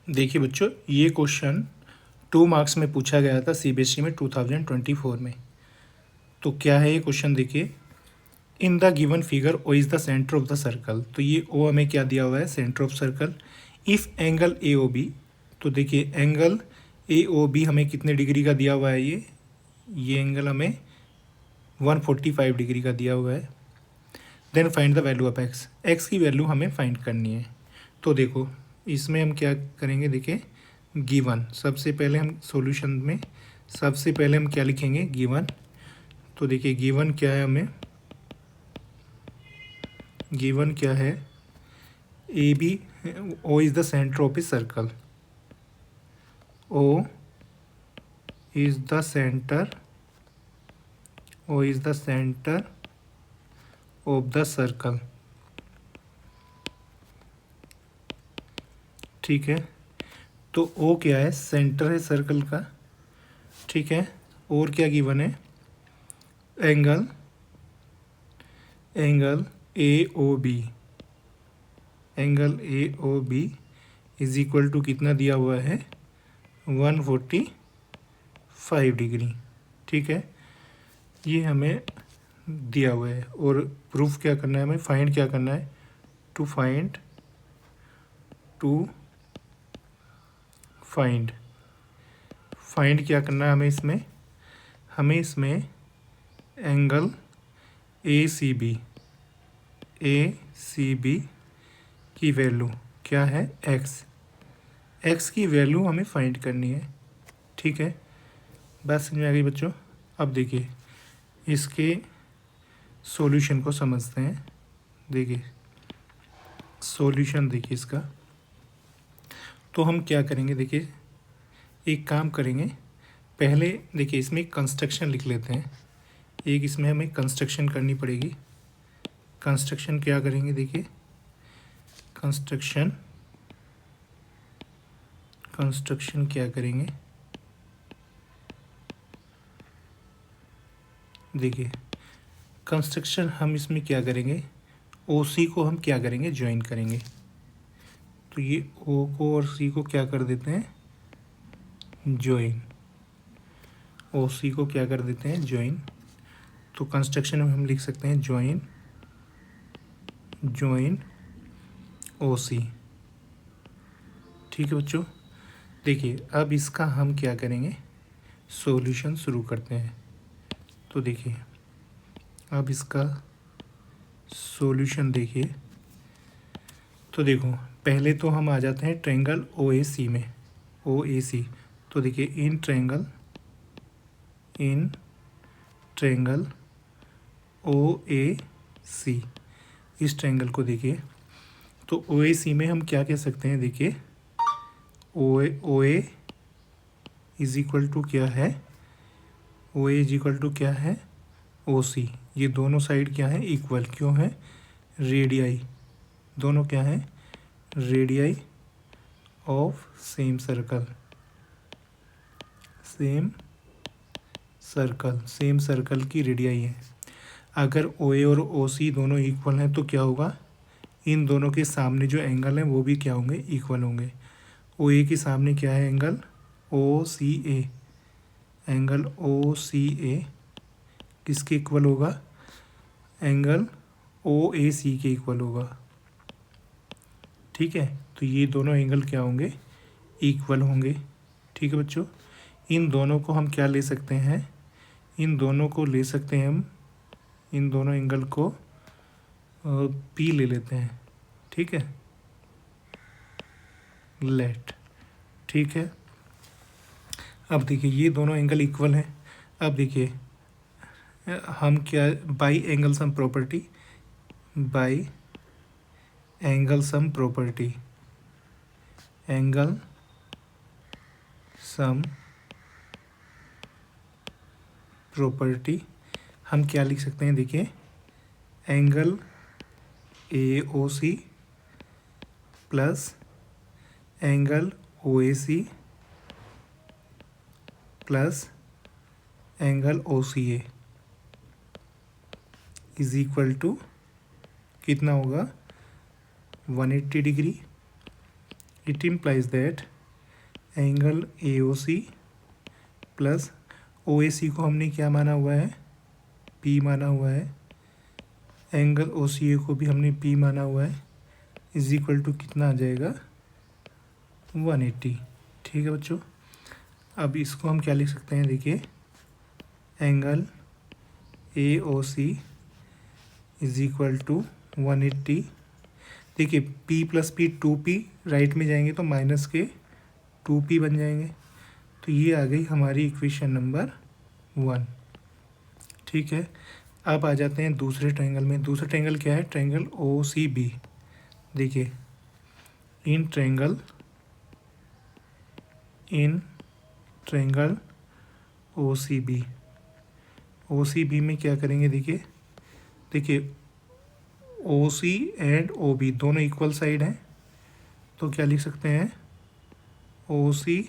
देखिए बच्चों, ये क्वेश्चन 2 मार्क्स में पूछा गया था सीबीएसई में 2024 में। तो क्या है ये क्वेश्चन, देखिए। In the given figure O is the centre of the circle. तो ये ओ हमें क्या दिया हुआ है, centre of circle. If angle A O B, तो देखिए एंगल ए ओ बी हमें कितने डिग्री का दिया हुआ है, ये एंगल हमें 145 डिग्री का दिया हुआ है। Then find the value of X, X की वैल्यू हमें फाइंड करनी है। तो देखो इसमें हम क्या करेंगे, देखिए गिवन, सबसे पहले हम सॉल्यूशन में सबसे पहले हम क्या लिखेंगे, गिवन। तो देखिए गिवन क्या है, हमें गिवन क्या है, A B, O is the centre of a circle, O is the centre, O is the centre of the circle, ठीक है। तो ओ क्या है, सेंटर है सर्कल का, ठीक है। और क्या गिवन है, angle, angle A O B, angle A O B is equal to कितना दिया हुआ है, 145 डिग्री, ठीक है। ये हमें दिया हुआ है और प्रूफ क्या करना है, हमें फाइंड क्या करना है, टू फाइंड फाइंड क्या करना है हमें इसमें एंगल ए सी बी की वैल्यू क्या है, एक्स की वैल्यू हमें फाइंड करनी है, ठीक है। बात समझ में आ गई बच्चों। अब देखिए इसके सॉल्यूशन को समझते हैं। देखिए सॉल्यूशन देखिए इसका, तो हम क्या करेंगे, देखिए एक काम करेंगे, पहले देखिए इसमें कंस्ट्रक्शन लिख लेते हैं। एक इसमें हमें कंस्ट्रक्शन करनी पड़ेगी। कंस्ट्रक्शन क्या करेंगे, देखिए कंस्ट्रक्शन क्या करेंगे, देखिए कंस्ट्रक्शन हम इसमें क्या करेंगे, ओ सी को हम क्या करेंगे, ज्वाइन करेंगे। तो ये ओ को और सी को क्या कर देते हैं, ज्वाइन, ओ सी को क्या कर देते हैं, ज्वाइन। तो कंस्ट्रक्शन में हम लिख सकते हैं ज्वाइन ओ सी, ठीक है बच्चों। देखिए अब इसका हम क्या करेंगे, सॉल्यूशन शुरू करते हैं। तो देखिए अब इसका सॉल्यूशन देखिए, तो देखो पहले तो हम आ जाते हैं ट्रायंगल ओ ए सी में, ओ ए सी। तो देखिए इन ट्रायंगल ओ ए सी, इस ट्रायंगल को देखिए, तो ओ ए सी में हम क्या कह सकते हैं, देखिए ओ ए इज इक्वल टू क्या है, ओ ए इज इक्वल टू क्या है, ओ सी। ये दोनों साइड क्या है, इक्वल क्यों है, रेडियाई, दोनों क्या है, रेडियाई ऑफ सेम सर्कल की रेडियाई है। अगर ओ ए और ओ सी दोनों इक्वल हैं तो क्या होगा, इन दोनों के सामने जो एंगल हैं वो भी क्या होंगे, इक्वल होंगे। ओ ए के सामने क्या है, एंगल ओ सी ए, एंगल ओ सी ए किसके इक्वल होगा, एंगल ओ ए सी के इक्वल होगा, ठीक है। तो ये दोनों एंगल क्या होंगे, इक्वल होंगे, ठीक है बच्चों। इन दोनों को हम क्या ले सकते हैं, इन दोनों को ले सकते हैं हम, इन दोनों एंगल को पी ले लेते हैं, ठीक है, लेट, ठीक है। अब देखिए ये दोनों एंगल इक्वल हैं। अब देखिए हम क्या, by angle sum property, by angle sum property, angle sum property हम क्या लिख सकते हैं, देखिए angle A O C plus angle O A C plus angle O C A is equal to कितना होगा, 180 degree. It implies that angle A O C plus O A C को हमने क्या माना हुआ है, पी माना हुआ है, एंगल ओ सी ए को भी हमने पी माना हुआ है, इज इक्वल टू कितना आ जाएगा 180। ठीक है बच्चों, अब इसको हम क्या लिख सकते हैं, देखिए angle A O C is equal to 180। देखिए p plus P 2p, right में जाएंगे तो माइनस के 2p बन जाएंगे। तो ये आ गई हमारी इक्वेशन नंबर 1। ठीक है, अब आ जाते हैं दूसरे ट्रायंगल में। दूसरा ट्रायंगल क्या है, ट्रायंगल ओ सी बी। देखिए in triangle O C B में क्या करेंगे, देखिए O C and O B दोनों इक्वल साइड हैं, तो क्या लिख सकते हैं, O C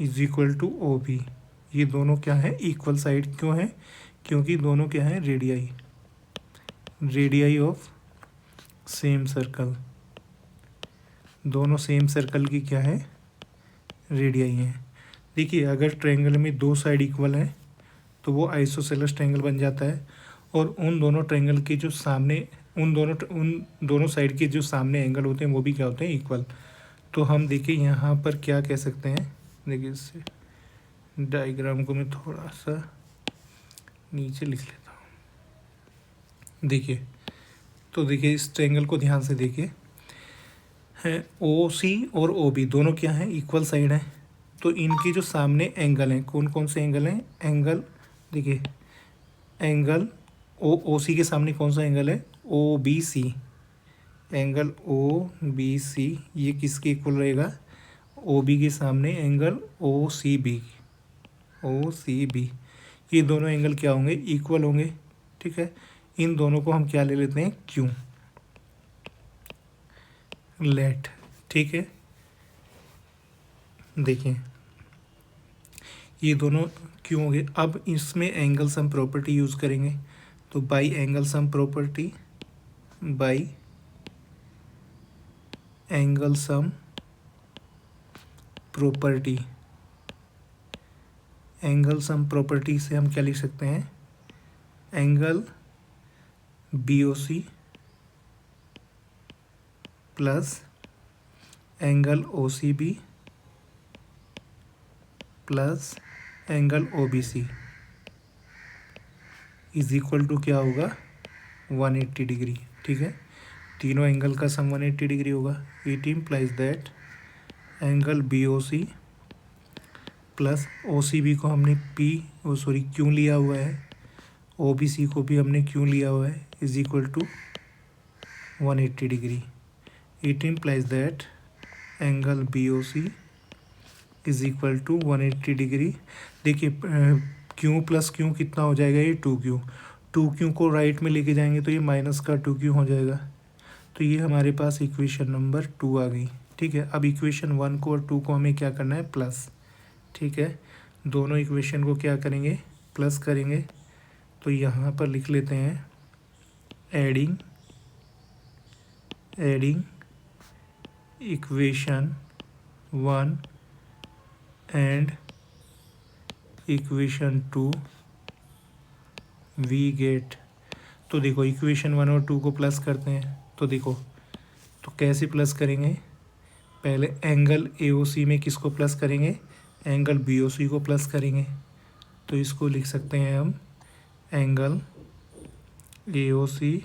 is equal to O B. ये दोनों क्या है, इक्वल साइड क्यों है, क्योंकि दोनों क्या है, रेडियाई ऑफ सेम सर्कल। दोनों सेम सर्कल की क्या है, रेडियाई हैं। देखिए अगर ट्रायंगल में दो साइड इक्वल हैं तो वो आइसोसेलेस ट्रायंगल बन जाता है, और उन दोनों ट्रायंगल के जो सामने उन दोनों साइड के जो सामने एंगल होते हैं वो भी क्या होते हैं, इक्वल। तो हम देखिए यहाँ पर क्या कह सकते हैं, देखिए इससे डायग्राम को मैं थोड़ा सा नीचे लिख लेता हूँ। देखिए तो देखिए इस ट्रायंगल को ध्यान से देखिए, है ओ सी और ओ बी दोनों क्या हैं, इक्वल साइड हैं। तो इनकी जो सामने एंगल हैं, कौन कौन से एंगल हैं, एंगल देखिए एंगल ओ सी के सामने कौन सा एंगल है, O B C. Angle O B C ये किसके इक्वल रहेगा, ओ बी के सामने एंगल ओ सी बी। ये दोनों एंगल क्या होंगे, इक्वल होंगे। ठीक है, इन दोनों को हम क्या ले लेते हैं, क्यू, लेट। ठीक है, देखिए ये दोनों क्यों हो गए। अब इसमें एंगल सम प्रॉपर्टी यूज़ करेंगे, तो by angle sum property, angle sum property से हम क्या लिख सकते हैं, angle B O C plus angle O C B plus angle O B C is equal to क्या होगा, 180 डिग्री। ठीक है, तीनों एंगल का सम 180 डिग्री होगा। It implies that angle B O C plus O C B को हमने क्यों लिया हुआ है, ओ बी सी को भी हमने क्यों लिया हुआ है, is equal to 180 degree. It implies that angle B O C is equal to 180 degree. देखिए क्यू प्लस क्यू कितना हो जाएगा, ये 2Q को राइट में लेके जाएंगे तो ये माइनस का 2Q हो जाएगा। तो ये हमारे पास इक्वेशन नंबर 2 आ गई। ठीक है, अब इक्वेशन 1 को और 2 को हमें क्या करना है, प्लस। ठीक है, दोनों इक्वेशन को क्या करेंगे, प्लस करेंगे। तो यहाँ पर लिख लेते हैं adding equation 1 and equation 2 we get. तो देखो इक्वेशन 1 और 2 को प्लस करते हैं, तो देखो तो कैसे प्लस करेंगे, पहले एंगल ए ओ सी में किसको प्लस करेंगे, एंगल बी ओ सी को प्लस करेंगे। तो इसको लिख सकते हैं हम angle A O C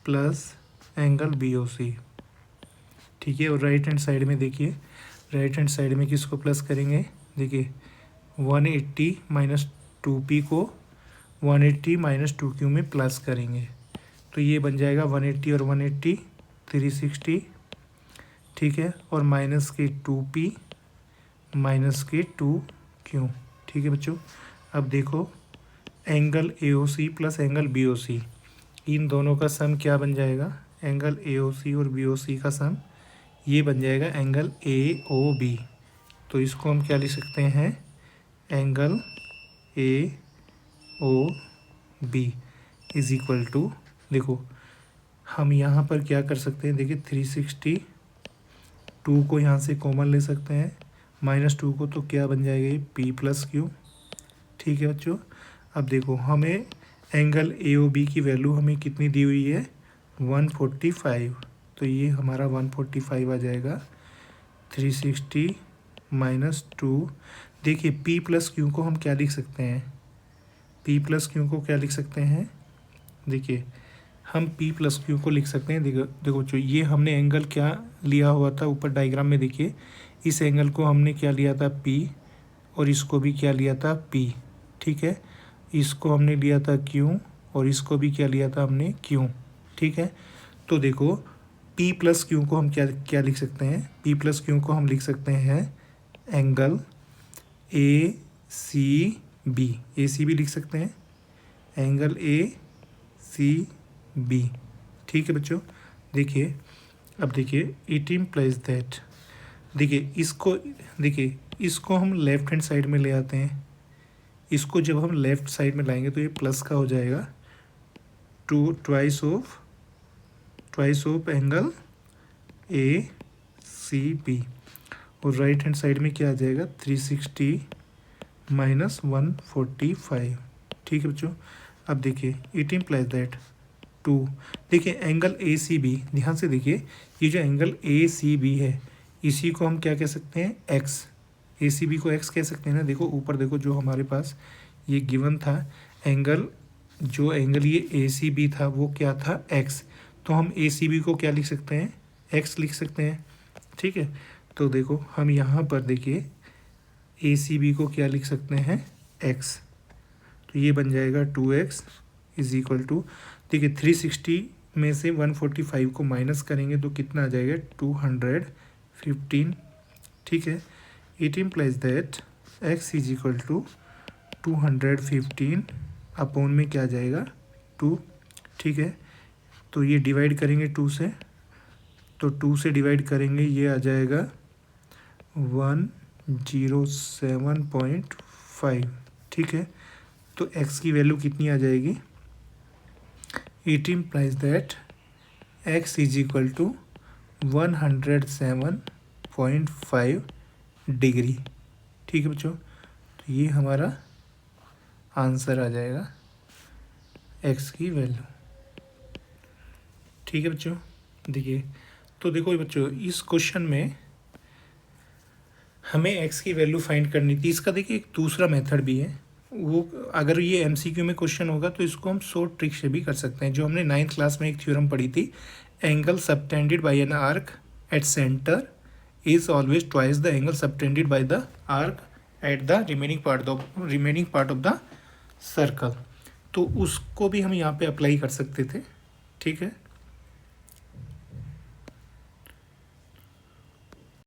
plus angle B O C. ठीक है, और राइट हैंड साइड में देखिए, राइट हैंड साइड में किसको प्लस करेंगे, देखिए 180 माइनस 2p को 180 माइनस 2Q में प्लस करेंगे। तो ये बन जाएगा 180 और 180 360। ठीक है, और माइनस के 2p माइनस के 2Q। ठीक है बच्चों, अब देखो angle A O C plus angle B O C, इन दोनों का सम क्या बन जाएगा, एंगल ए ओ सी और बी ओ सी का सम ये बन जाएगा एंगल ए ओ बी। तो इसको हम क्या लिख सकते हैं, angle A O B is equal to, देखो हम यहाँ पर क्या कर सकते हैं, देखिए 360 टू को यहाँ से कॉमन ले सकते हैं, -2 को, तो क्या बन जाएगा ये P प्लस क्यू। ठीक है बच्चों। अब देखो हमें एंगल AOB की वैल्यू हमें कितनी दी हुई है, 145, तो ये हमारा 145 आ जाएगा। 360 -2, देखिए P प्लस क्यू को हम क्या लिख सकते हैं, P प्लस क्यू को क्या लिख सकते हैं, देखिए हम P प्लस क्यू को लिख सकते हैं। देखो देखो बच्चों, ये हमने एंगल क्या लिया हुआ था ऊपर डायग्राम में, देखिए इस एंगल को हमने क्या लिया था P, और इसको भी क्या लिया था P। ठीक है, इसको हमने लिया था Q, और इसको भी क्या लिया था हमने Q। ठीक है, तो देखो P प्लस क्यू को हम क्या क्या लिख सकते हैं, P प्लस क्यू को हम लिख सकते हैं एंगल ACB, ACB लिख सकते हैं, एंगल ACB। ठीक है बच्चों। देखिए अब देखिए इट इम्प्लाइज दैट, देखिए इसको हम लेफ्ट हैंड साइड में ले आते हैं, इसको जब हम लेफ्ट साइड में लाएंगे तो ये प्लस का हो जाएगा, ट्वाइस ऑफ एंगल ACB, और राइट हैंड साइड में क्या आ जाएगा, 360 -145। ठीक है बच्चों। अब देखिए इट इम्प्लाइज दैट 2, देखिए एंगल ACB, ध्यान से देखिए ये जो एंगल ACB है इसी को हम क्या कह सकते हैं, X, ACB को X कह सकते हैं ना। देखो ऊपर देखो जो हमारे पास ये गिवन था एंगल, जो एंगल ये ACB था वो क्या था, X, तो हम ACB को क्या लिख सकते हैं, X लिख सकते हैं। ठीक है, तो देखो हम यहाँ पर देखिए ACB को क्या लिख सकते हैं, X, तो ये बन जाएगा 2x इज इक्वल टू, देखिए 360 में से 145 को माइनस करेंगे तो कितना आ जाएगा, 215। ठीक है, it implies that x is equal to 215 upon में क्या आ जाएगा, 2। ठीक है, तो ये डिवाइड करेंगे 2 से, तो 2 से डिवाइड करेंगे ये आ जाएगा 107.5। ठीक है, तो x की वैल्यू कितनी आ जाएगी, it implies that x is equal to 107.5 degree. ठीक है बच्चों, तो ये हमारा आंसर आ जाएगा x की वैल्यू। ठीक है बच्चों। देखिए तो देखो बच्चों इस क्वेश्चन में हमें x की वैल्यू फाइंड करनी थी। इसका देखिए एक दूसरा मेथड भी है, वो अगर ये MCQ में क्वेश्चन होगा तो इसको हम शॉर्ट ट्रिक से भी कर सकते हैं, जो हमने 9th क्लास में एक थ्योरम पढ़ी थी, angle subtended bye an arc at centre is always twice the angle subtended by the arc at the remaining part of the circle. तो उसको भी हम यहाँ पे अप्लाई कर सकते थे। ठीक है।